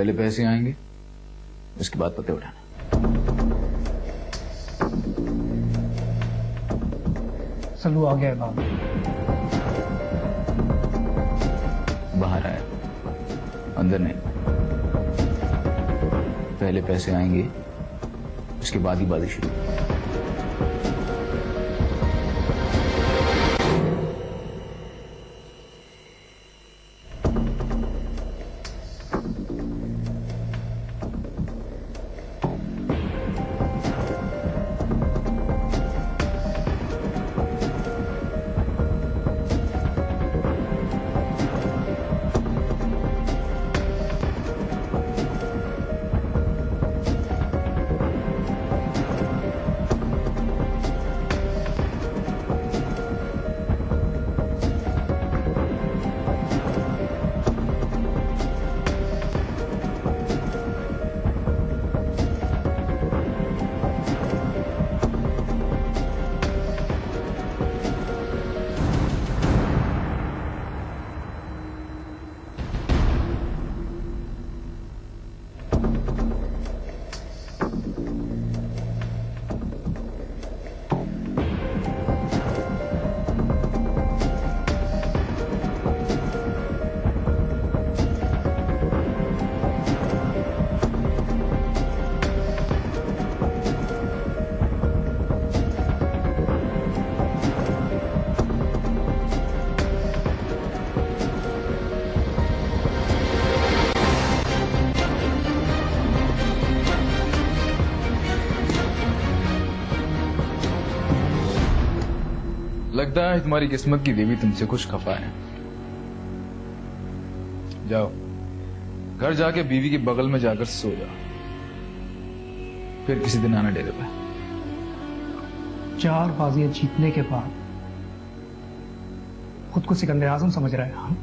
पहले पैसे आएंगे, उसके बाद पते उठाना। सलू आ गया बाबू। बाहर आया, अंदर नहीं। पहले पैसे आएंगे, उसके बाद ही बातें शुरू। लगता है तुम्हारी किस्मत की देवी तुमसे कुछ खफा है। जाओ, घर जाके बीवी के बगल में जाकर सो जाओ, फिर किसी दिन आना डेरे पे। 4 बाजियां जीतने के बाद खुद को सिकंदर आजम समझ रहा है। हम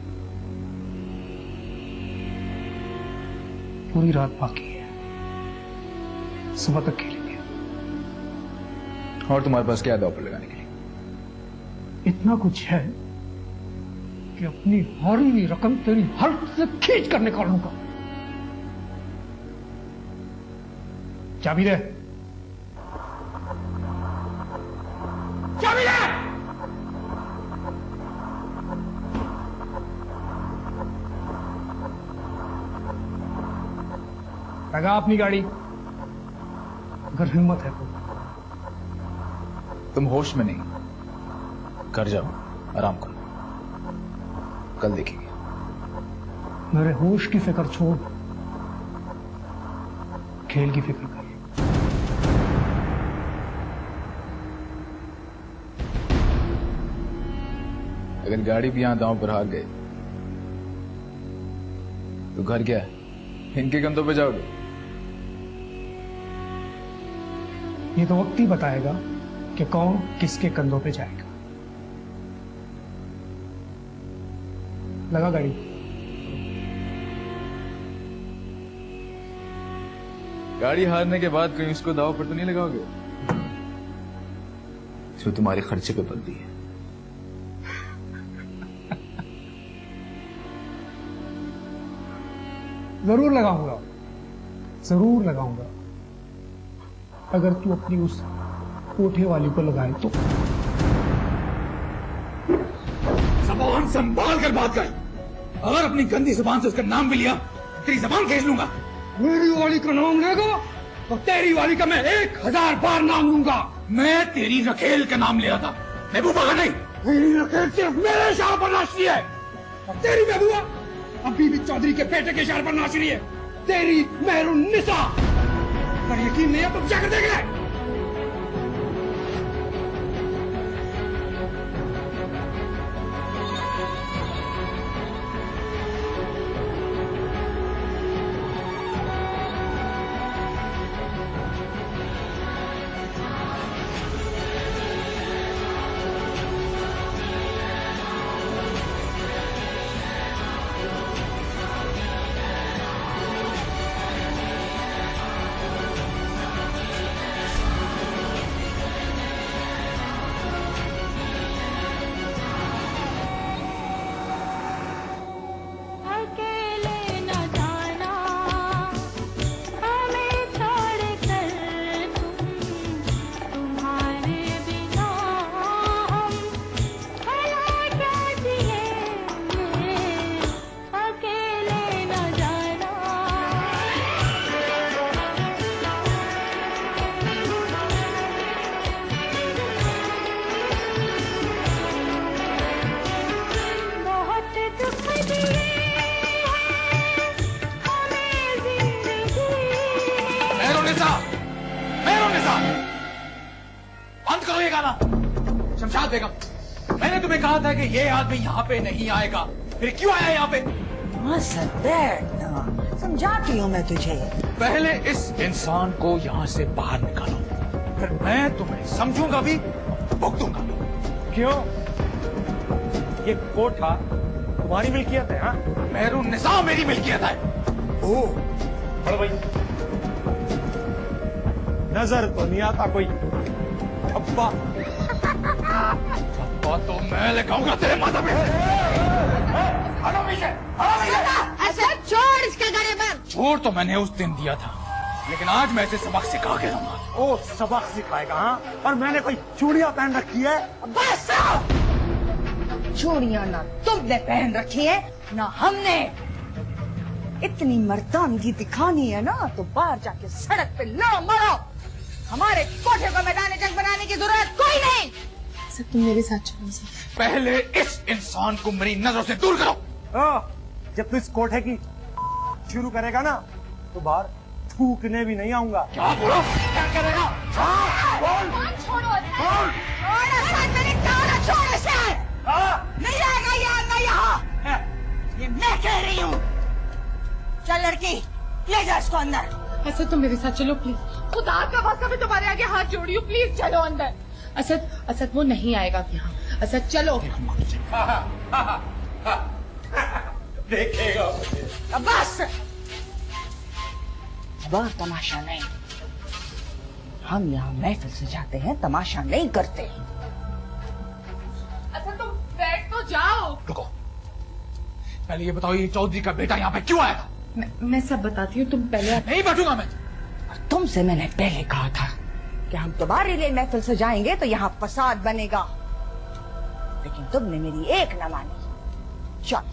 पूरी रात बाकी है, सुबह तक खेलेंगे। और तुम्हारे पास क्या है दांव पर लगाने के लिए? इतना कुछ है कि अपनी हारी हुई रकम तेरी हल्क से खींच कर निकालूंगा। चाबी दे, चाबी दे। लगा अपनी गाड़ी, अगर हिम्मत है तो। तुम होश में नहीं, घर जाओ, आराम करो, कल देखेंगे। मेरे होश की फिक्र छोड़, खेल की फिक्र कर। अगर गाड़ी भी यहां दांव पर हार गए तो घर क्या है, इनके कंधों पे जाओगे? ये तो वक्त ही बताएगा कि कौन किसके कंधों पे जाएगा। लगा गाड़ी। गाड़ी हारने के बाद कहीं उसको दाव पर तो नहीं लगाओगे? इसमें तुम्हारे खर्चे पे बंदी है। जरूर लगाऊंगा, जरूर लगाऊंगा, अगर तू अपनी उस कोठे वाली को लगाए तो। जबान संभाल कर बात कर। अगर अपनी गंदी जुबान से उसका नाम भी लिया, तेरी जबान खींच लूंगा। मेरी वाली का नाम लेगा तो तेरी वाली का मैं 1000 बार नाम लूंगा। मैं तेरी रखेल का नाम ले रहा था, महबूबा का नहीं। मेरी रखेल सिर्फ मेरे शाह पर नाचती है, और तेरी महबूबा अभी भी चौधरी के बेटे के शाह पर नाच रही है। तेरी मेहरुन निसा। अगर यकीन नहीं है तो जाकर देख ले। निसा, मेहरुन निसा, बंद करो ये गाना। शमशाद बेगम, मैंने तुम्हें कहा था कि ये आदमी यहाँ पे नहीं आएगा, फिर क्यों आया यहाँ पे? समझाती हूँ मैं तुझे। पहले इस इंसान को यहाँ से बाहर निकालो, फिर मैं तुम्हें समझूंगा भी, भुगतूंगा भी। क्यों? ये कोठा तुम्हारी मिल्कियत है? हाँ, मेहरुन निसा मेरी मिल्कियत है। ओह, चलो भाई, नजर तो नहीं आता कोई ठप्पा। ठप्पा तो मैं लगाऊंगा तेरे माथा पे। हटो पीछे, हटो पीछे। ऐसे छोड़ इसके गले पर। छोड़ तो मैंने उस दिन दिया था, लेकिन आज मैं इसे सबक सिखा के रहूंगा। ओ, सबक सिखाएगा? हाँ, और मैंने कोई चूड़ियां पहन रखी है? बस चूड़ियां ना तुमने पहन रखी है ना हमने। इतनी मर्दानगी दिखानी है ना तो बाहर जाके सड़क पे लड़ो मरो। हमारे कोठे को मैदान जंग बनाने की जरूरत कोई नहीं। सर तुम मेरे साथ चलो सर। पहले इस इंसान को मेरी नजरों से दूर करो। जब तू इस कोठे की शुरू करेगा ना तो बाहर थूकने भी नहीं आऊंगा। क्या बोलो? क्या करेगा? छोड़ो मैंने कहा छोड़ इसे। नहीं आएगा यहाँ यहाँ। ये मैं कह रही हूँ। चल लड़की ले जा इसको अंदर। असद तुम मेरे साथ चलो प्लीज। खुदा का वास्ता मैं तुम्हारे आगे हाथ जोड़ी हूँ, प्लीज चलो अंदर। असद असद वो नहीं आएगा यहाँ। असद चलो। देखेगा बस वह तमाशा नहीं। हम यहाँ महफिल सजाते हैं, तमाशा नहीं करते। असद तुम बैठ तो जाओ। रुको, पहले ये बताओ ये चौधरी का बेटा यहाँ पे क्यों आया था? मैं सब बताती हूँ, तुम पहले। नहीं बैठूंगा मैं। तुमसे मैंने पहले कहा था कि हम तुम्हारे लिए महफिल सजाएंगे तो यहाँ फसाद बनेगा, लेकिन तुमने मेरी एक न मानी। चल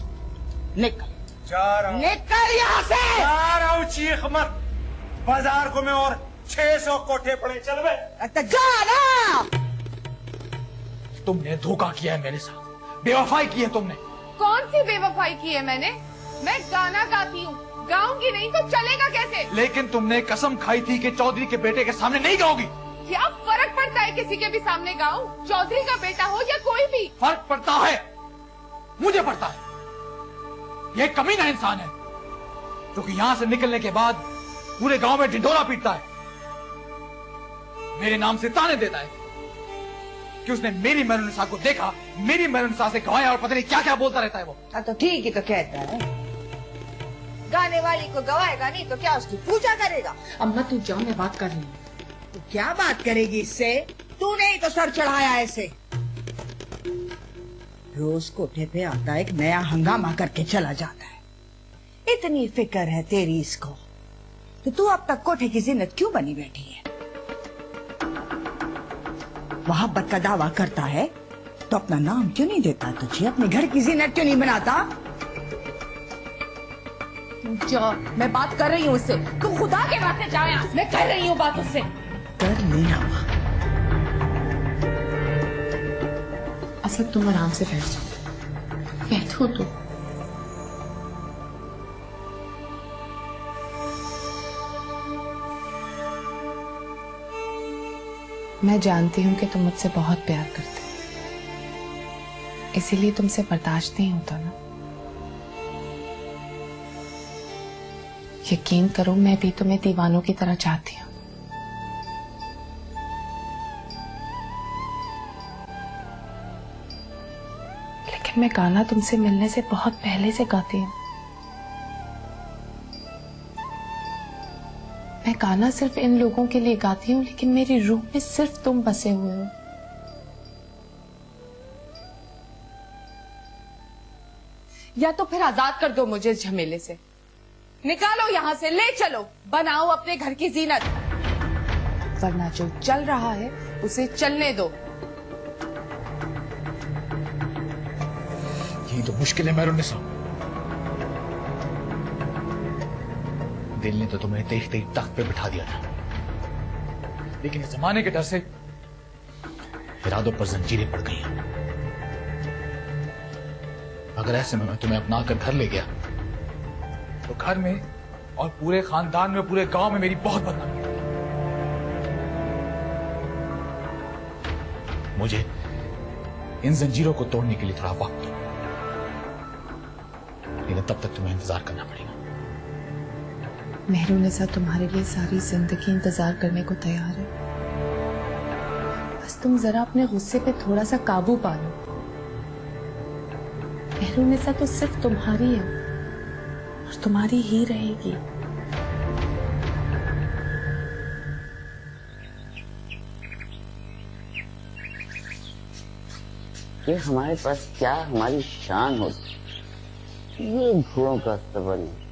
निकल, जा रहा हूँ। निकल यहाँ से। जा रहा हूँ, चीख मत। बाजार को मैं और 600 कोठे पड़े, चल बे। तो जा ना। तुमने धोखा किया है मेरे साथ, बेवफाई की है तुमने। कौन सी बेवफाई की है मैंने? मैं गाना गाती हूँ, गाऊंगी नहीं तो चलेगा कैसे? लेकिन तुमने कसम खाई थी कि चौधरी के बेटे के सामने नहीं गाओगी। क्या फर्क पड़ता है किसी के भी सामने गाऊं? चौधरी का बेटा हो या कोई भी। फर्क पड़ता है, मुझे पड़ता है। ये कमीना इंसान है जो कि यहाँ से निकलने के बाद पूरे गांव में ढिंढोरा पीटता है, मेरे नाम से ताने देता है कि उसने मेरी मेहरुनिसा को देखा, मेरी मेहरुनिसा से गवाया और पता नहीं क्या क्या बोलता रहता है वो। तो ठीक ही तो कहता है। गाने वाली को गवाएगा नहीं तो क्या उसकी पूजा करेगा? अम्मा तू जाओ, मैं बात कर रही हूँ। तो क्या बात करेगी इससे? तूने ही तो सर चढ़ाया ऐसे। रोज कोठे पे आता एक नया हंगामा करके चला जाता है। इतनी फिक्र है तेरी इसको तो तू अब तक कोठे की जिन्नत क्यों बनी बैठी है? मोहब्बत का दावा करता है तो अपना नाम क्यों नहीं देता तुझे? अपने घर की जिन्नत क्यों नहीं बनाता? जाओ, मैं बात कर रही हूँ उससे। तू खुदा के वास्ते जाओ यहाँ से। मैं कर रही हूँ बात उससे। कर लेना। असद तुम आराम से बैठ जाओ, बैठो तो। मैं जानती हूँ कि तुम मुझसे बहुत प्यार करते हो, इसीलिए तुमसे बर्दाश्त नहीं होता ना। यकीन करो मैं भी तुम्हें दीवानों की तरह चाहती हूँ। लेकिन मैं गाना तुमसे मिलने से बहुत पहले से गाती हूँ। मैं गाना सिर्फ इन लोगों के लिए गाती हूँ, लेकिन मेरी रूह में सिर्फ तुम बसे हुए हो। या तो फिर आजाद कर दो मुझे इस झमेले से, निकालो यहाँ से, ले चलो, बनाओ अपने घर की जीनत, वरना जो चल रहा है उसे चलने दो। यही तो मुश्किल है मेहरुनिसा। दिल ने तो तुम्हें तेज तेज तख्त पे बिठा दिया था, लेकिन इस जमाने के डर से इरादों पर जंजीरें पड़ गई हैं। अगर ऐसे में मैं तुम्हें अपना कर घर ले गया तो घर में और पूरे खानदान में, पूरे गांव में मेरी बहुत बदनामी है। मुझे इन जंजीरों को तोड़ने के लिए थोड़ा वक्त दो, लेकिन तब तक तुम्हें इंतजार करना पड़ेगा। मेहरुनिसा तुम्हारे लिए सारी जिंदगी इंतजार करने को तैयार है। बस तुम जरा अपने गुस्से पे थोड़ा सा काबू पा लो। मेहरुनिसा तो सिर्फ तुम्हारी है और तुम्हारी ही रहेगी। ये हमारे पास क्या हमारी शान होती, ये घोड़ों का सबर नहीं।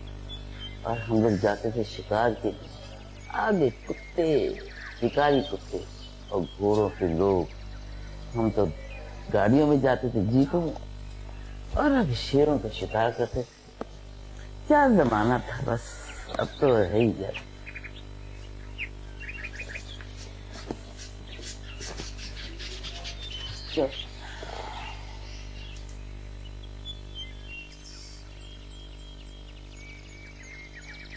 और हम लोग जाते थे शिकार के लिए, आगे कुत्ते, शिकारी कुत्ते और घोड़ों के लोग। हम तो गाड़ियों में जाते थे, जीपों में, और अब शेरों का शिकार करते थे। क्या जमाना था, बस अब तो है ही यार।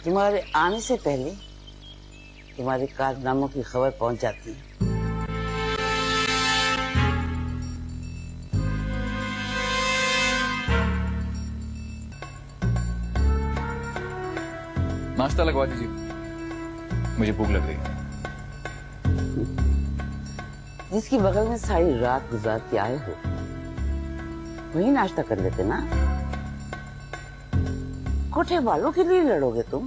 तुम्हारे आने से पहले तुम्हारे कारनामों की खबर पहुंच जाती है। नाश्ता लगवा दीजिए, मुझे भूख लग रही है। जिसकी बगल में सारी रात गुजार के आए हो, वही नाश्ता कर लेते ना। कोठे वालों के लिए लड़ोगे तुम?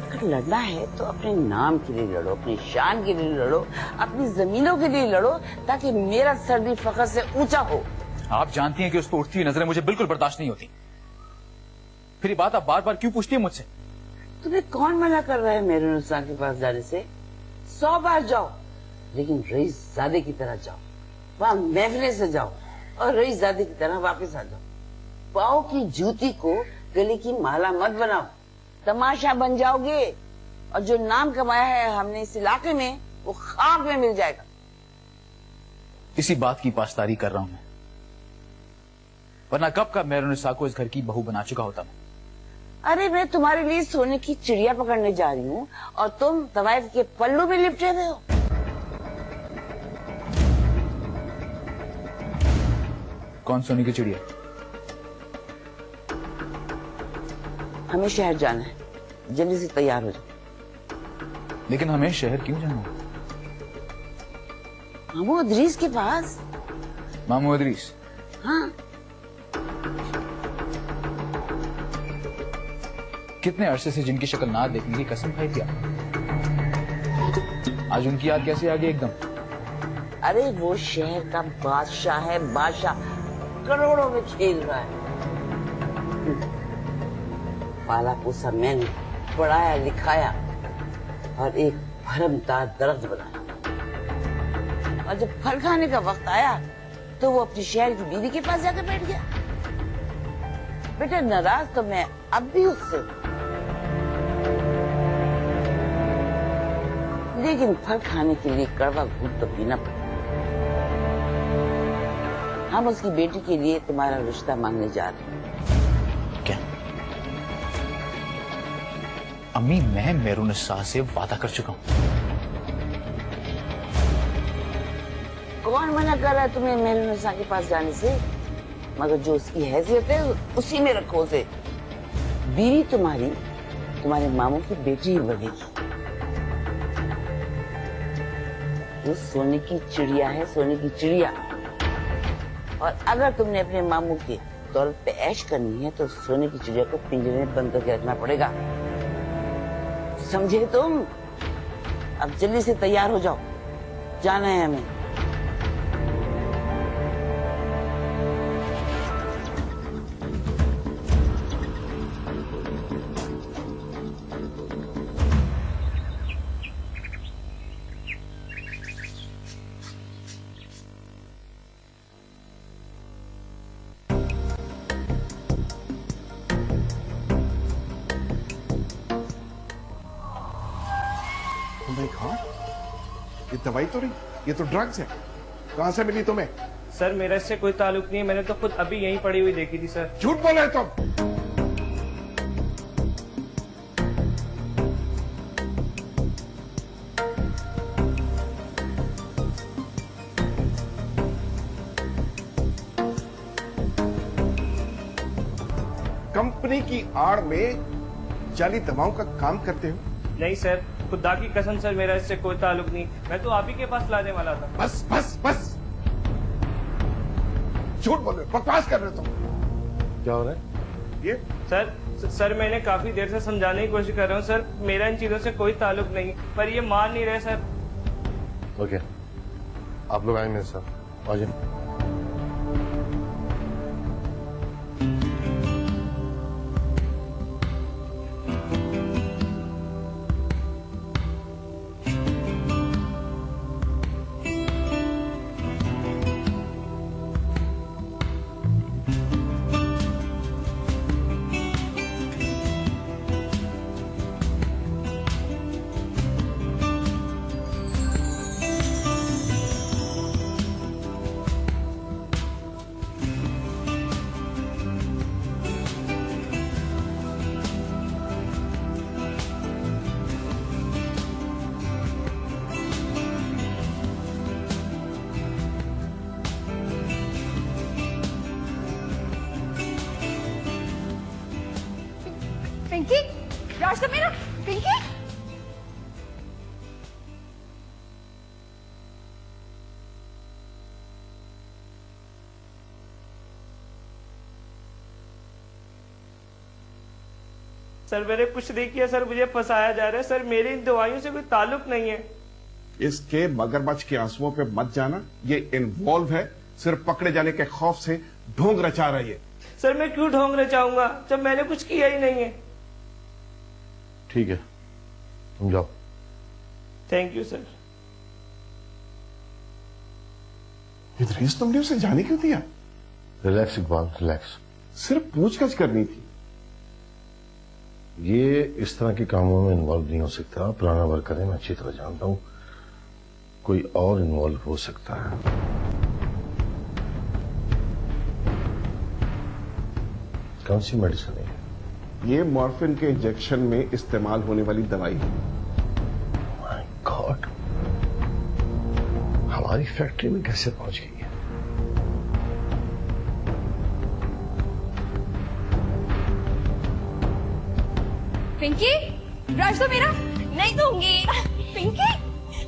अगर लड़ना है तो अपने नाम के लिए लड़ो, अपनी शान के लिए लड़ो, अपनी जमीनों के लिए लड़ो, ताकि मेरा सर भी फख्र से ऊंचा हो। आप जानती हैं कि उसको उठती हुई नजरें मुझे बिल्कुल बर्दाश्त नहीं होती। फिर ये बात आप बार बार क्यों पूछती है मुझसे? तुम्हें कौन मना कर रहा है मेहरुनिसा के पास जाने से? 100 बार जाओ, लेकिन रईसजादे की तरह जाओ। वहां महफिले से जाओ और रईसजादे की तरह वापस आ जाओ। पाँव की जूती को गले की माला मत बनाओ, तमाशा बन जाओगे। और जो नाम कमाया है हमने इस इलाके में, वो खाक में मिल जाएगा। इसी बात की पासदारी कर रहा हूं मैं, वरना कब का मेहरुनिसा को इस घर की बहू बना चुका होता मैं। अरे मैं तुम्हारे लिए सोने की चिड़िया पकड़ने जा रही हूँ और तुम तवायफ के पल्लू में लिपटे हुए हो। कौन सोने की चिड़िया? हमें शहर जाना है, जल्दी से तैयार हो जाओ। लेकिन हमें शहर क्यों जाना है? मामू इदरीस के पास। मामू इदरीस? हाँ। कितने अरसे से जिनकी शक्ल ना देखने की कसम खाई थी आपने, आज उनकी याद कैसे आ गई एकदम? अरे वो शहर का बादशाह है, बादशाह, करोड़ों में खेल रहा है। पाला पोसा मैंने, पढ़ाया लिखाया और एक भरमदार दरख्त बनाया। और जब फल खाने का वक्त आया तो वो अपनी शहर की बीवी के पास जाकर बैठ गया। बेटा नाराज तो मैं अब भी उससे, लेकिन फल खाने के लिए कड़वा घूंट तो पीना पड़ा। हम उसकी बेटी के लिए तुम्हारा रिश्ता मांगने जा रहे हैं। क्या? अम्मी, मैं मेहरुनिसा से वादा कर चुका हूं। कौन मना कर रहा है तुम्हें मेहरुनिसा के पास जाने से? मगर जो उसकी हैसियत है उसी में रखो उसे। बीवी तुम्हारी तुम्हारे मामू की बेटी ही बनेगी। वो सोने की चिड़िया है, सोने की चिड़िया। और अगर तुमने अपने मामू के दौलत पे ऐश करनी है तो सोने की चिड़िया को पिंजरे में बंद करके रखना पड़ेगा, समझे तुम? अब जल्दी से तैयार हो जाओ, जाना है हमें। ये दवाई तो नहीं, ये तो ड्रग्स है। कहां से मिली तुम्हें? सर मेरा इससे कोई ताल्लुक नहीं है, मैंने तो खुद अभी यहीं पड़ी हुई देखी थी सर। झूठ बोल रहे तुम। कंपनी की आड़ में जाली दवाओं का काम करते हो? नहीं सर, खुदा की कसम सर, मेरा इससे कोई ताल्लुक नहीं। मैं तो आप ही के पास लाने वाला था। बस बस बस, झूठ बोल रहे हो, बकवास कर रहे हो तुम। क्या हो रहा है ये? सर मैंने काफी देर से समझाने की कोशिश कर रहा हूँ सर, मेरा इन चीजों से कोई ताल्लुक नहीं, पर ये मान नहीं रहे सर। ओके, आप लोग आए मेरे साथ, आ जाए। पिंकी, राज तो मेरा, पिंकी। सर मैंने कुछ नहीं किया सर, मुझे फंसाया जा रहा है सर, मेरी इन दवाइयों से कोई ताल्लुक नहीं है। इसके मगरमच्छ के आंसुओं पे मत जाना, ये इन्वॉल्व है, सिर्फ पकड़े जाने के खौफ से ढोंग रचा रही है। सर मैं क्यों ढोंग रचाऊंगा जब मैंने कुछ किया ही नहीं है। ठीक है, तुम जाओ। Thank you sir. इद्रीस, तुमने उसे जाने क्यों दिया? Relax Iqbal, relax. सिर्फ पूछताछ करनी थी। ये इस तरह के कामों में इन्वॉल्व नहीं हो सकता। पुराना वर्कर है, मैं अच्छी तरह जानता हूं, कोई और इन्वॉल्व हो सकता है। कौन सी मेडिसिन है? ये मॉर्फिन के इंजेक्शन में इस्तेमाल होने वाली दवाई है। माय गॉड, हमारी फैक्ट्री में कैसे पहुंच गई है? पिंकी, राज तो मेरा। नहीं दूंगी। पिंकी,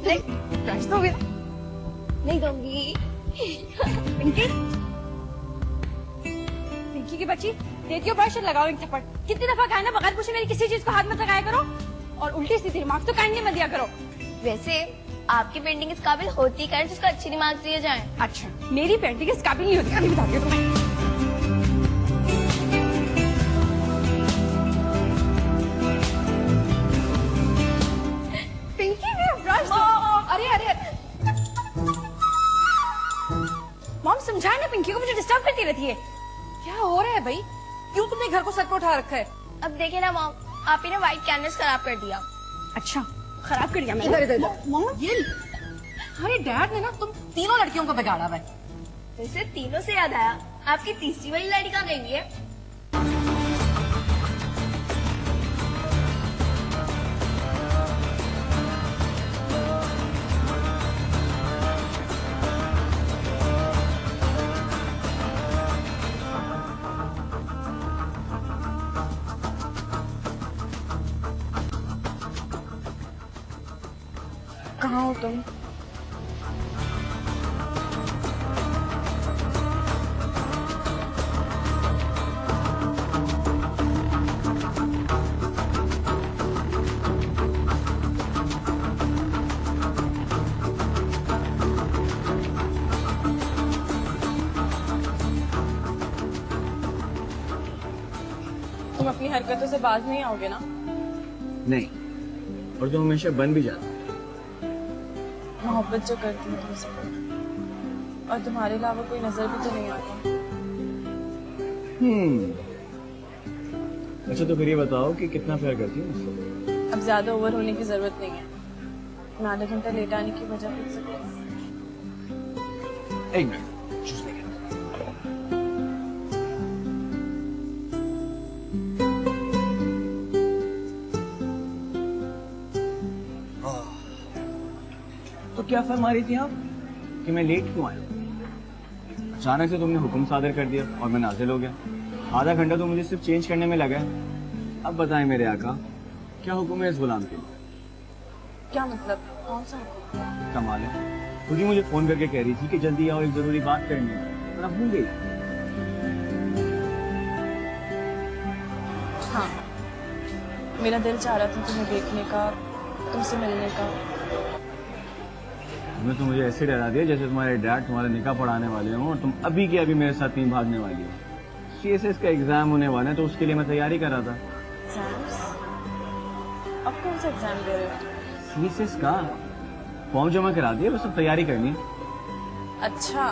नहीं, राज तो मेरा। नहीं दूंगी। पिंकी, पिंकी की बच्ची, देती हो ब्रश और लगाओ एक थप्पड़। कितनी दफा कहा ना, बगैर पूछे मेरी किसी चीज को हाथ मत लगाया करो, और उल्टी सीधी रिमार्क्स तो काटने मत दिया करो। वैसे आपकी पेंटिंग इस काबिल होती क्या है जिसका अच्छी रिमार्क्स दिए जाएं? अच्छा, मेरी पेंटिंग इस काबिल नहीं होती, अभी बताती हूँ तुम्हें। पिंकी ने ब्रश। अरे अरे मॉम, समझाए ना पिंकी को, मुझे डिस्टर्ब करती रहती है। क्या हो रहा है भाई? क्यों तुमने घर को सर पे उठा रखा है? अब देखे ना मॉम, आप ही ने व्हाइट कैनवस खराब कर दिया। अच्छा, खराब कर दिया मैंने? इधर मॉम, ये अरे डैड ने ना तुम तीनों लड़कियों को बिगाड़ा हुआ है। वैसे तीनों से याद आया, आपकी तीसरी वाली लड़की कहाँ गई है? कहाँ हो तुम? तुम अपनी हरकतों से बाज नहीं आओगे ना? नहीं, और तुम हमेशा बन भी जाते। मोहब्बत जो करती हूँ तुमसे, और तुम्हारे अलावा कोई नजर भी तो नहीं आता। अच्छा तो फिर ये बताओ कि कितना प्यार करती हो मुझसे? अब ज्यादा ओवर होने की जरूरत नहीं है। मैं आधा घंटा लेट आने की वजह पूछ सकती हूँ? एक मिनट, जूस लेके तो क्या फरमा रही थी आप कि मैं लेट क्यों आया? अचानक से तुमने हुक्म सादर कर दिया और मैं नाजिल हो गया। आधा घंटा तो मुझे सिर्फ चेंज करने में लगा है। अब बताएं मेरे आका, क्या हुक्म है इस गुलाम के लिए? क्या मतलब? कौन सा हुक्म? कमाल है, खुद ही मुझे फोन करके कह रही थी कि जल्दी आओ, एक जरूरी बात करनी है, पर अब भूल गई। हाँ, मेरा दिल चाह रहा था तुम्हें देखने का, तुमसे मिलने का। तुमने तो मुझे ऐसे डरा दिया जैसे तुम्हारे डैड तुम्हारा निकाह पढ़ाने वाले हो और तुम अभी के अभी मेरे साथ नहीं भागने वाली हो। CSS का एग्जाम होने वाला है तो उसके लिए मैं तैयारी कर रहा था। अब कौन सा एग्जाम दे रहे हो? CSS का फॉर्म जमा करा दिया, बस अब तैयारी करनी है। अच्छा,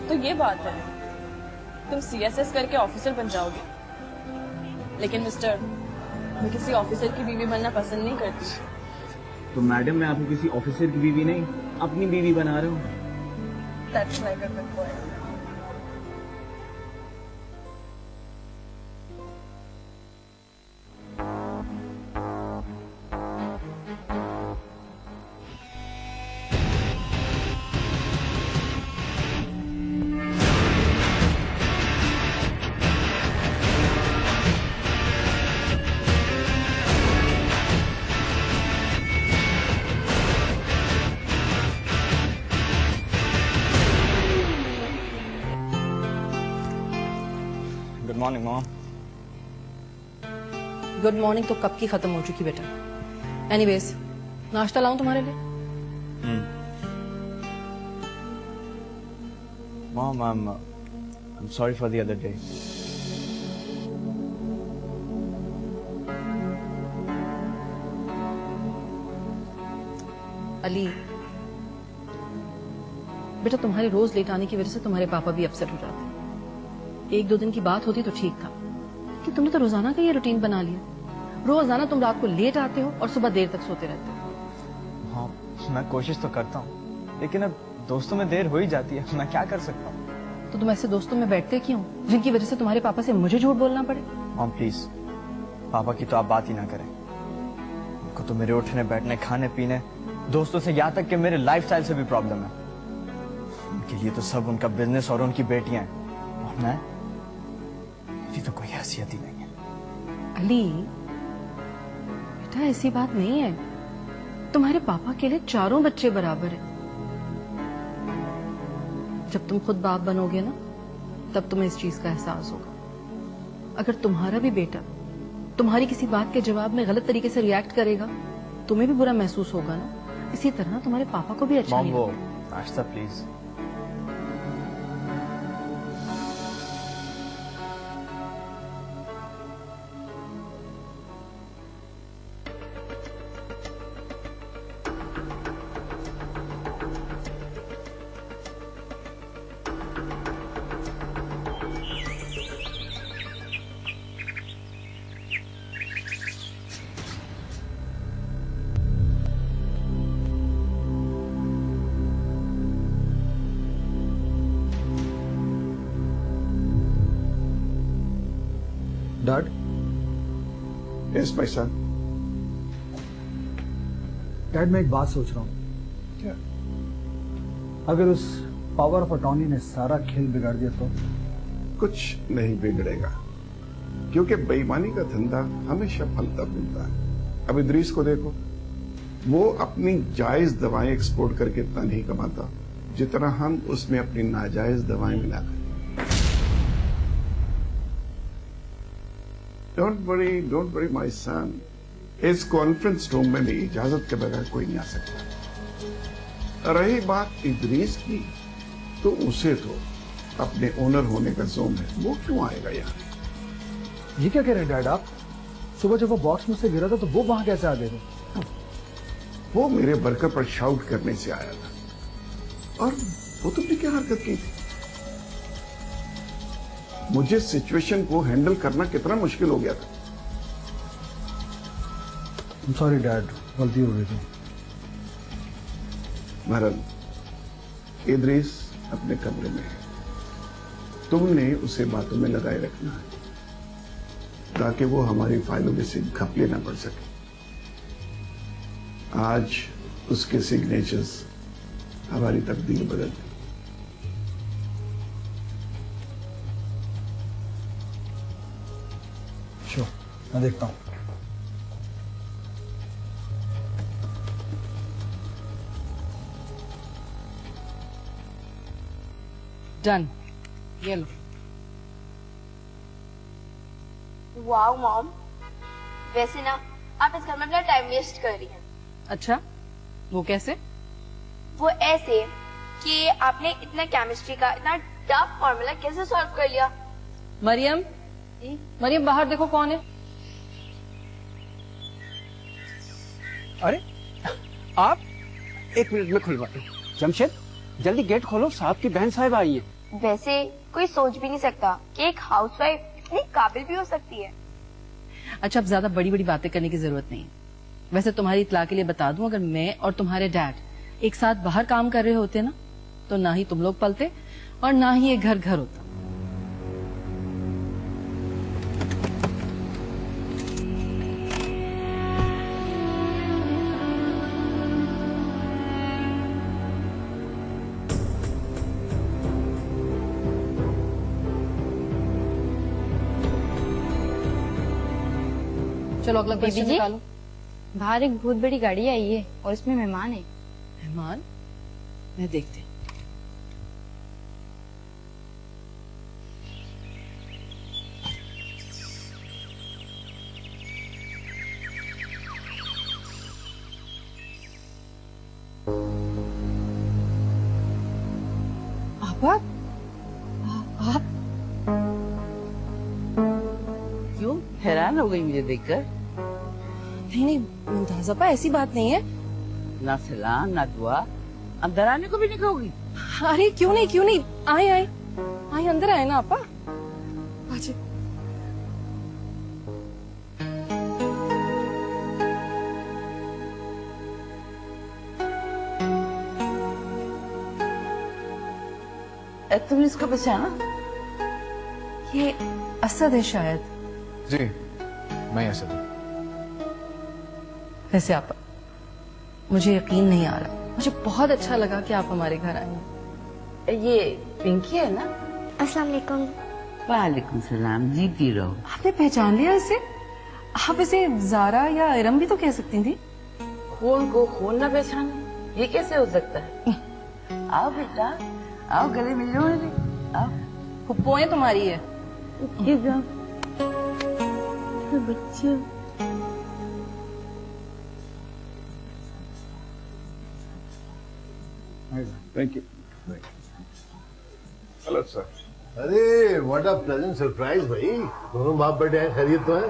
तो ये बात है, तुम CSS करके ऑफिसर बन जाओगे। लेकिन मिस्टर, मैं किसी ऑफिसर की बीवी बनना पसंद नहीं करती। तो मैडम, मैं आपको किसी ऑफिसर की बीवी नहीं, अपनी बीवी बना रहा हूँ। That's like a good boy. Good morning mom. Good morning तो कब की खत्म हो चुकी बेटा। एनीवेज, नाश्ता लाऊं तुम्हारे लिए? Mom, I'm sorry for the other day. Ali बेटा, तुम्हारे रोज लेट आने की वजह से तुम्हारे पापा भी अपसेट हो जाते हैं। एक दो दिन की बात होती तो ठीक था, कि तुमने तो रोजाना का ये रूटीन बना लिया। रोजाना तुम रात को लेट आते हो और सुबह देर तक सोते रहते हो। हाँ, मैं कोशिश तो करता हूँ, लेकिन अब दोस्तों में देर हो ही जाती है, मैं क्या कर सकता हूँ। तो तुम ऐसे दोस्तों में बैठते क्यों जिनकी वजह से तुम्हारे पापा से मुझे झूठ बोलना पड़े? मॉम प्लीज, पापा की तो आप बात ही ना करें। उनको तो मेरे उठने बैठने, खाने पीने, दोस्तों से, यहाँ तक कि मेरे लाइफस्टाइल से भी प्रॉब्लम है। उनके लिए तो सब उनका बिजनेस और उनकी बेटियां हैं, और मैं, ये तो कोई हैसियत ही नहीं है। अली बेटा, ऐसी बात नहीं है। तुम्हारे पापा के लिए चारों बच्चे बराबर हैं। जब तुम खुद बाप बनोगे ना, तब तुम्हें इस चीज का एहसास होगा। अगर तुम्हारा भी बेटा तुम्हारी किसी बात के जवाब में गलत तरीके से रिएक्ट करेगा, तुम्हें भी बुरा महसूस होगा ना। इसी तरह तुम्हारे पापा को भी अच्छा नहीं वो लगेगा। नाश्ता please. Dad, yes my son. Dad, मैं एक बात सोच रहा हूँ। क्या? अगर उस पावर ऑफ अटॉर्नी ने सारा खेल बिगाड़ दिया तो? कुछ नहीं बिगड़ेगा, क्योंकि बेईमानी का धंधा हमेशा फलता फूलता है। अब इदरीस को देखो, वो अपनी जायज दवाएं एक्सपोर्ट करके इतना नहीं कमाता जितना हम उसमें अपनी नाजायज दवाएं मिलाकर। Don't worry my son. इस कॉन्फ्रेंस रूम में भी इजाजत के बगैर कोई नहीं आ सकता। रही बात इदरीस की, तो उसे तो अपने ओनर होने का जोम है, वो क्यों आएगा यहाँ? ये क्या कह रहे हैं डैड आप? सुबह जब वो बॉक्स मुझसे गिरा था तो वो वहां कैसे आ गए? वो मेरे वर्कर पर शाउट करने से आया था। और वो तुमने क्या हरकत की थी? मुझे सिचुएशन को हैंडल करना कितना मुश्किल हो गया था। सॉरी डैड, गलती हो गई थी। मरन, इदरीस अपने कमरे में है। तुमने उसे बातों में लगाए रखना है ताकि वो हमारी फाइलों में से घपले ना पड़ सके। आज उसके सिग्नेचर्स हमारी तकदीर बदल दी। शो मैं देखता हूँ। डन, ये लो। वाओ मॉम, वैसे ना आप इस घर में अपना टाइम वेस्ट कर रही हैं। अच्छा, वो कैसे? वो ऐसे कि आपने इतना केमिस्ट्री का इतना टफ फॉर्मूला कैसे सॉल्व कर लिया? मरियम, मरियम बाहर देखो कौन है। अरे आप, एक मिनट में खुलवाता हूँ। जमशेद जल्दी गेट खोलो, साहब की बहन साहब आई है। वैसे कोई सोच भी नहीं सकता कि एक हाउसवाइफ इतनी काबिल भी हो सकती है। अच्छा, अब ज्यादा बड़ी बड़ी बातें करने की जरूरत नहीं है। वैसे तुम्हारी इत्तला के लिए बता दूं, अगर मैं और तुम्हारे डैड एक साथ बाहर काम कर रहे होते ना, तो ना ही तुम लोग पलते और ना ही ये घर घर होता। चलो अगला बीबी क्वेश्चन जी, निकालो। बाहर एक बहुत बड़ी गाड़ी आई है और इसमें मेहमान है। मेहमान? मैं देखती हूँ। आपा? आप? क्यों हैरान हो गई मुझे देखकर? नहीं नहीं मुमताज आपा, ऐसी बात नहीं है। ना सलाम ना दुआ, अंदर आने को भी नहीं कहोगी? अरे क्यों नहीं, आए आए आए, अंदर आए ना आपा। आजे। तुमने इसको पहचाना? ये असद है शायद। जी, मैं असद हूँ। वैसे आपा, मुझे यकीन नहीं आ रहा। मुझे बहुत अच्छा लगा कि आप हमारे घर आए हैं। ये पिंकी है ना? अस्सलाम वालेकुम। वालेकुम सलाम, जीती रहो। आपने पहचान लिया इसे? आप इसे जारा या इरम भी तो कह सकती थी। खून को खून न पहचाने, ये कैसे हो सकता है? आओ बेटा, आओ गले मिल लो मेरे, आओ। फुप्पोएं तुम्हारी है। ये जाओ बच्चे। Thank you. Hello sir. अरे व्हाट अ प्लेजेंट सरप्राइज भाई, दोनों बाप बेटे हैं, खैरियत तो है?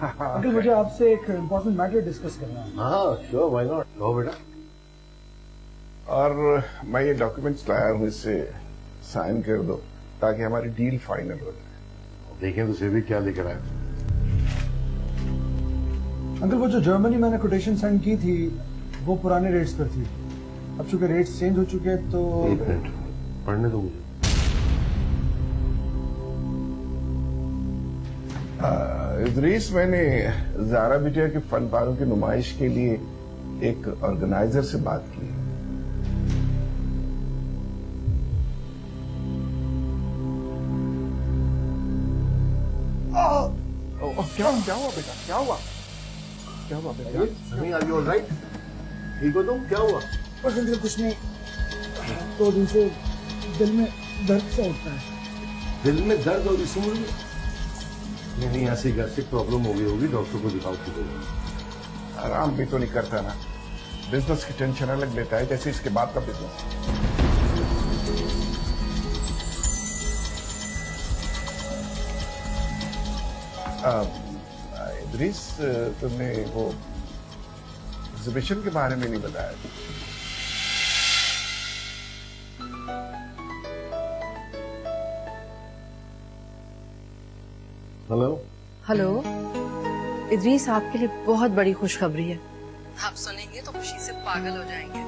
अंकल मुझे आपसे एक इम्पोर्टेंट मैटर डिस्कस करना है। हाँ श्योर, व्हाई नॉट, कहो बेटा। और मैं ये डॉक्यूमेंट्स लाया हूँ, इससे साइन कर दो ताकि हमारी डील फाइनल हो जाए। देखें तो सेवी क्या लेकर आए। अंकल वो जो जर्मनी मैंने कोटेशन सेंड की थी वो पुराने रेट्स पर थी। अब चूंकि रेट्स चेंज हो चुके हैं तो एक मिनट पढ़ने दो मुझे। इदरीस, मैंने जारा बिटिया के फनपारों की नुमाइश के लिए एक ऑर्गेनाइजर से बात की। क्या हुआ बेटा, क्या हुआ बेटा? समी आर यू ऑलराइट? ठीक हो तुम? क्या हुआ? बस अंकल कुछ नहीं, 2 दिन से दिल में दर्द सा होता है। दिल में दर्द और इस उम्र में? नहीं, ऐसी गैस्ट्रिक प्रॉब्लम हो गई होगी, डॉक्टर को दिखाओ। आराम भी तो नहीं करता ना, बिजनेस की टेंशन अलग लेता है जैसे इसके बाद का बिजनेस। इदरीस, तुमने वो एग्जीबिशन के बारे में नहीं बताया। हेलो हेलो इदरीस, आपके लिए बहुत बड़ी खुशखबरी है। आप सुनेंगे तो खुशी से पागल हो जाएंगे।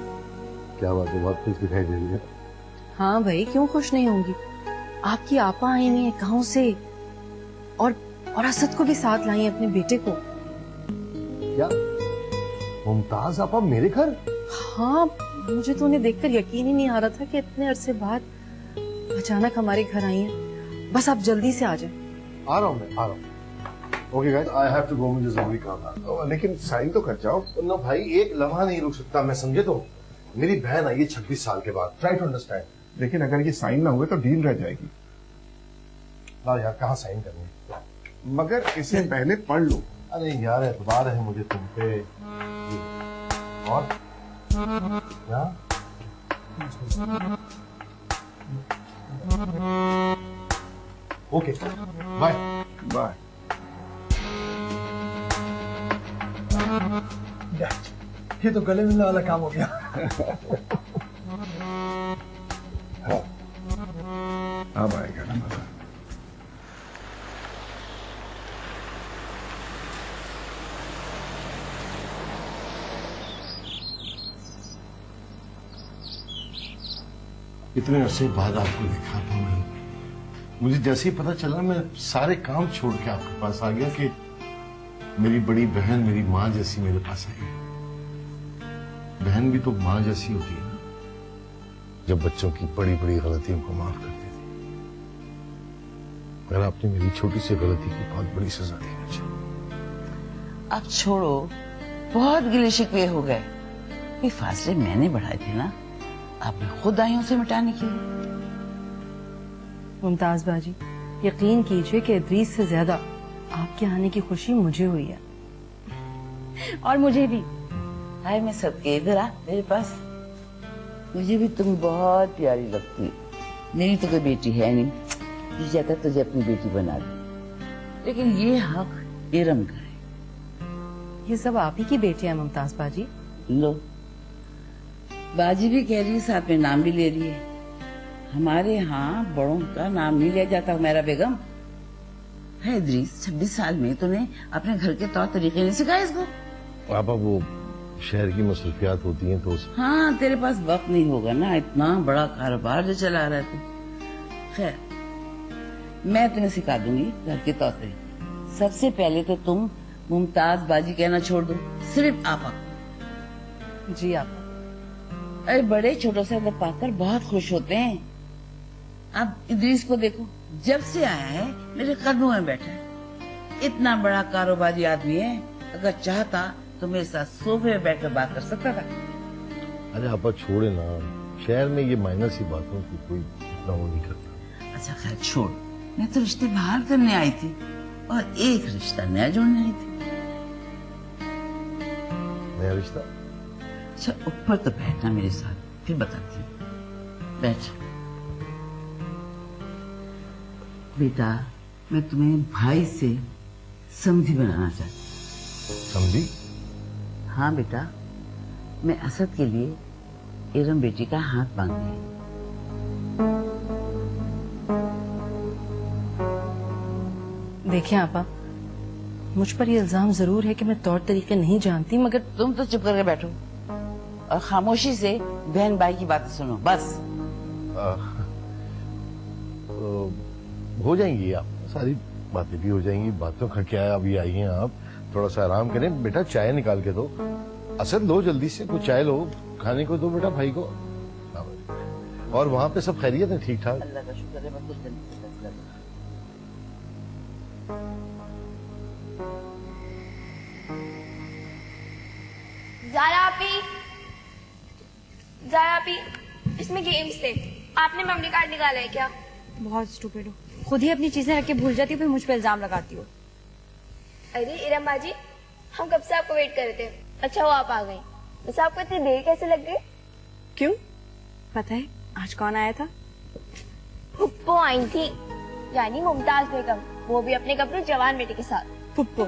क्या बात है, बहुत खुश दिखाई दे रही है। हाँ भाई, क्यों खुश नहीं होंगी। आपकी आपा आई हुई है गांव से और असद को भी साथ लाई है, अपने बेटे को। क्या मुमताज आपा मेरे घर? हाँ, मुझे तो उन्हें देखकर यकीन ही नहीं आ रहा था कि इतने अरसे बाद अचानक हमारे घर आई हैं। बस आप जल्दी से आ जाएं। आ रहा हूँ मैं, आ रहा हूँ। Okay guys, I have to go, मुझे जरूरी काम है। लेकिन साइन तो कर जाओ। नो भाई, एक लम्हा नहीं रुक सकता मैं, समझे? तो मेरी बहन आई है 26 साल के बाद, ट्राई टू अंडरस्टैंड। लेकिन अगर ये साइन ना हुए तो डील रह जाएगी। ला यार, कहाँ साइन करनी? मगर इसे पहले पढ़ लो। अरे यार, एतबार है मुझे तुम पे। और क्या? Okay, bye bye. ये तो गले मिलने वाला काम हो गया। अब आएगा ना मजा। इतने अरसे बाद आपको देखा तो मुझे जैसे ही पता चला, मैं सारे काम छोड़ के आपके पास आ गया कि मेरी बड़ी बहन मेरी माँ जैसी मेरे पास आई। बहन भी तो माँ जैसी होती है ना, जब बच्चों की बड़ी बड़ी गलतियों को माफ कर देती। मगर आपने मेरी छोटी सी गलती की बहुत बड़ी सजा दी मुझे। अब छोड़ो, बहुत गिले शिकवे हो गए। ये फासले मैंने बढ़ाए थे ना, आपने खुद आई उसे मिटाने के लिए। मुमताज बाजी, यकीन कीजिए कि इदरीस से ज्यादा आपके आने की खुशी मुझे हुई है, और मुझे भी। हाय, मैं सबके इधर आ मेरे पास। मुझे भी तुम बहुत प्यारी लगती। मेरी तो कोई बेटी है नहीं, जी चाहता तुझे अपनी बेटी बना दे, लेकिन ये हक इरम का है। ये सब आप ही की बेटी है मुमताज बाजी। लो, बाजी भी कह रही है, साथ में नाम भी ले रही है। हमारे यहाँ बड़ों का नाम नहीं लिया जाता मेरा बेगम। है इदरीस, 26 साल में तूने अपने घर के तौर तरीके नहीं सिखाए इसको? पापा, वो शहर की मसरूफियात होती हैं तो हाँ, तेरे पास वक्त नहीं होगा ना, इतना बड़ा कारोबार जो चला रहा है तू। खैर, मैं तुम्हें सिखा दूंगी घर के तौर तरीके। सबसे पहले तो तुम मुमताज बाजी कहना छोड़ दो, सिर्फ आपा। जी आपा। अरे बड़े छोटों से अदब पाकर बहुत खुश होते हैं। अब इदरीस को देखो, जब से आया है मेरे कदमों में बैठा है। इतना बड़ा कारोबारी आदमी है, अगर चाहता तो मेरे साथ सोफे में बैठकर बात कर सकता था। अरे आपा छोड़े ना, शहर में ये माइनर सी बातों की कोई इतना वो नहीं करता। अच्छा खैर छोड़, मैं तो रिश्ते बाहर करने आई थी और एक रिश्ता नया जोड़ने आई थी। नया रिश्ता? अच्छा ऊपर तो बैठना मेरे साथ, फिर बताती हूँ। बैठ बेटा, मैं तुम्हें भाई से समधी बनाना चाहती हूँ। समधी? हाँ बेटा, मैं असद के लिए इरम बेटी का हाथ मांग रही हूँ। देखिए आपा, मुझ पर ये इल्जाम जरूर है कि मैं तौर तरीके नहीं जानती, मगर तुम तो चुप करके बैठो और खामोशी से बहन भाई की बातें सुनो बस। हो जाएंगी आप, सारी बातें भी हो जाएंगी। बातों का क्या है, अभी आई हैं आप, थोड़ा सा आराम करें। बेटा चाय निकाल के दो। असद लो, जल्दी से कुछ चाय लो, खाने को दो बेटा भाई को। और वहाँ पे सब खैरियत है, ठीक ठाक? अल्लाह का शुक्र है, बस कुछ जल्दी से फैसला लो। ज़ारा आपी, इसमें गेम्स थे, आपने मेमोरी कार्ड निकाला है क्या? बहुत स्टूपिड हो, खुद ही अपनी चीजें रख के भूल जाती हो, फिर मुझ पे इल्जाम लगाती हो। अरे इरम बाजी, हम कब से आपको वेट कर रहे थे। अच्छा वो आप आ गई, वैसे आपको इतनी देर कैसे लग गई? क्यों, पता है आज कौन आया था? पुप्पो आई थी, यानी मुमताज बेगम, वो भी अपने कपड़ों जवान बेटे के साथ। पुप्पो,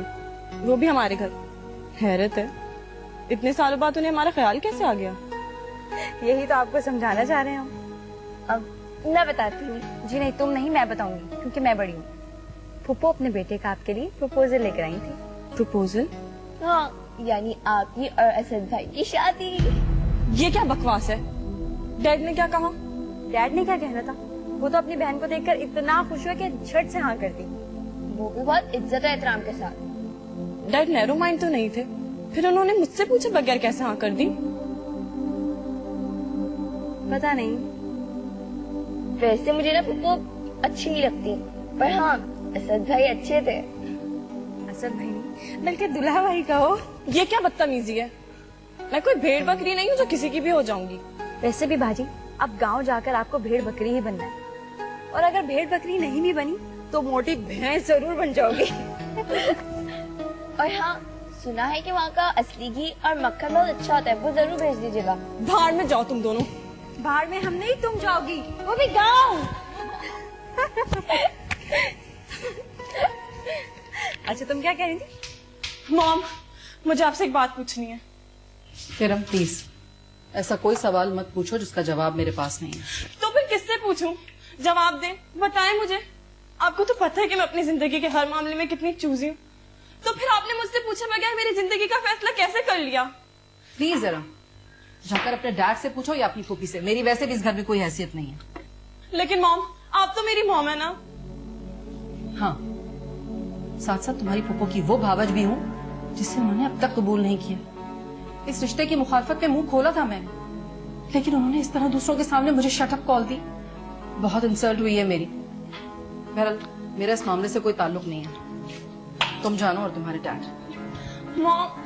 वो भी हमारे घर? हैरत है, इतने सालों बाद उन्हें हमारा ख्याल कैसे आ गया? यही तो आपको समझाना चाह रहे हैं हम। अब मैं बताती हूँ। जी नहीं, तुम नहीं, मैं बताऊंगी, क्योंकि मैं बड़ी हूँ। पुप्पो अपने बेटे का आपके लिए प्रपोजल लेकर आई थी। प्रपोजल? हाँ, यानी आपकी और असद भाई की शादी। ये क्या बकवास है? डैड ने क्या कहा? डैड ने क्या कहना था? वो तो अपनी बहन को देखकर इतना खुश हुआ कि झट से हाँ कर दी। वो भी बहुत इज्जत और एहतराम के साथ। डैड नैरो माइंड तो नहीं थे, फिर उन्होंने मुझसे पूछे बगैर कैसे हाँ कर दी? पता नहीं। वैसे मुझे ना पुप्पो अच्छी नहीं लगती, पर हाँ असद भाई अच्छे थे। असद भाई नहीं बल्कि दुल्हा भाई कहो। ये क्या बदतमीजी है? मैं कोई भेड़ बकरी नहीं हूँ जो किसी की भी हो जाऊंगी। वैसे भी भाजी अब गांव जाकर आपको भेड़ बकरी ही बनना है, और अगर भेड़ बकरी नहीं भी बनी तो मोटी भैंस जरूर बन जाओगी। और हाँ, सुना है कि वहाँ का असली घी और मक्खन बहुत अच्छा होता है, वो जरूर भेज दीजिएगा। भाड़ में जाओ तुम दोनों। भाड़ में हम नहीं, तुम जाओगी, वो भी गाँव। अच्छा तुम क्या कह रही थी? मॉम, मुझे आपसे एक बात पूछनी है। किरण प्लीज ऐसा कोई सवाल मत पूछो जिसका जवाब मेरे पास नहीं है। तो फिर किससे पूछूं? जवाब दे, बताएं मुझे। आपको तो पता है कि मैं अपनी जिंदगी के हर मामले में कितनी चूजी हूँ, तो फिर आपने मुझसे पूछे बगैर मेरी जिंदगी का फैसला कैसे कर लिया? प्लीज जरा जाकर अपने डैड से पूछो या अपनी फूफी से। मेरी वैसे भी इस घर में कोई हैसियत नहीं है। लेकिन मॉम, आप तो मेरी मॉम है ना? हाँ, साथ साथ तुम्हारी फूफो की वो भावज भी हूँ जिसे उन्होंने अब तक कबूल नहीं किया। इस रिश्ते की मुखालफत पे मुंह खोला था मैंने, लेकिन उन्होंने इस तरह दूसरों के सामने मुझे शटअप कॉल दी। बहुत इंसल्ट हुई है मेरी। बहरहाल मेरा इस मामले से कोई ताल्लुक नहीं है, तुम जानो और तुम्हारे डैड। Mom,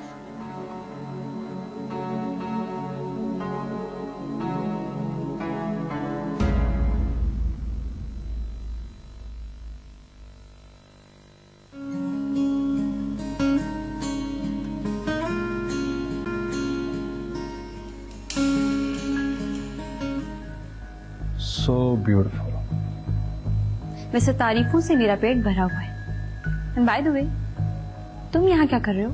So beautiful. वैसे तारीफों से मेरा पेट भरा हुआ है। एंड बाय द वे, तुम यहाँ क्या कर रहे हो?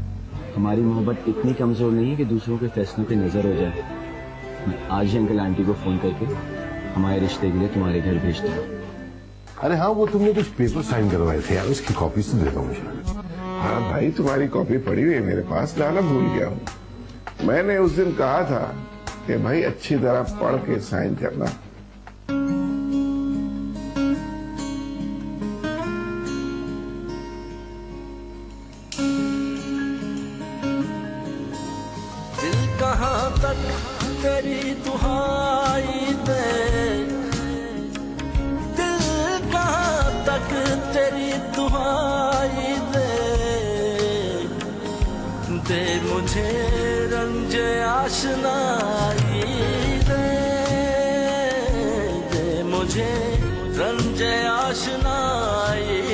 हमारी मोहब्बत इतनी कमजोर नहीं है कि दूसरों के फैसलों पे नजर हो जाए। मैं आज ही अंकल आंटी को फोन करके हमारे रिश्ते के लिए तुम्हारे घर भेजता हूँ। अरे हाँ, वो तुमने कुछ पेपर साइन करवाए थे यार, उसकी कॉपी से दे दो मुझे। हाँ भाई, तुम्हारी कॉपी पड़ी हुई है मेरे पास, लाना भूल गया हूँ। मैंने उस दिन कहा था कि भाई अच्छी तरह पढ़ के साइन करना। कहाँ तक तेरी दुहाई दे, दिल कहाँ तक तेरी दुहाई दे, दे मुझे रंज आशनाई दे, दे मुझे रंज आशनाई